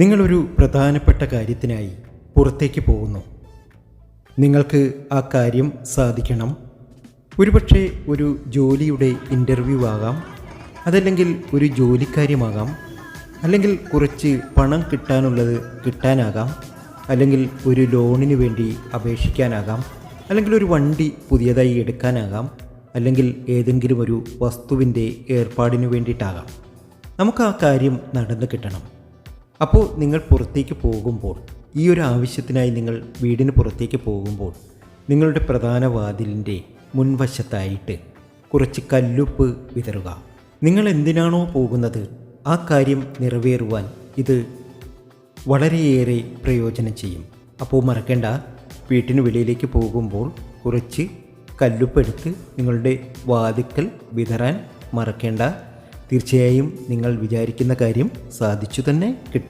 നിങ്ങളൊരു പ്രധാനപ്പെട്ട കാര്യത്തിനായി പുറത്തേക്ക് പോകുന്നു. നിങ്ങൾക്ക് ആ കാര്യം സാധിക്കണം. ഒരുപക്ഷെ ഒരു ജോലിയുടെ ഇൻ്റർവ്യൂ ആകാം, അതല്ലെങ്കിൽ ഒരു ജോലിക്കാര്യമാകാം, അല്ലെങ്കിൽ കുറച്ച് പണം കിട്ടാനാകാം, അല്ലെങ്കിൽ ഒരു ലോണിന് വേണ്ടി അപേക്ഷിക്കാനാകാം, അല്ലെങ്കിൽ ഒരു വണ്ടി പുതിയതായി എടുക്കാനാകാം, അല്ലെങ്കിൽ ഏതെങ്കിലും ഒരു വസ്തുവിൻ്റെ ഏർപ്പാടിന് വേണ്ടിയിട്ടാകാം. നമുക്ക് ആ കാര്യം നടന്നു കിട്ടണം. അപ്പോൾ നിങ്ങൾ പുറത്തേക്ക് പോകുമ്പോൾ, ഈ ഒരു ആവശ്യത്തിനായി നിങ്ങൾ വീടിന് പുറത്തേക്ക് പോകുമ്പോൾ, നിങ്ങളുടെ പ്രധാന വാതിലിൻ്റെ മുൻവശത്തായിട്ട് കുറച്ച് കല്ലുപ്പ് വിതറുക. നിങ്ങൾ എന്തിനാണോ പോകുന്നത് ആ കാര്യം നിറവേറുവാൻ ഇത് വളരെയേറെ പ്രയോജനം ചെയ്യും. അപ്പോൾ മറക്കേണ്ട, വീട്ടിന് വെളിയിലേക്ക് പോകുമ്പോൾ കുറച്ച് കല്ലുപ്പ് എടുത്ത് നിങ്ങളുടെ വാതിക്കൽ വിതറാൻ മറക്കേണ്ട. തീർച്ചയായും നിങ്ങൾ വിചാരിക്കുന്ന കാര്യം സാധിച്ചു തന്നെ കിട്ടും.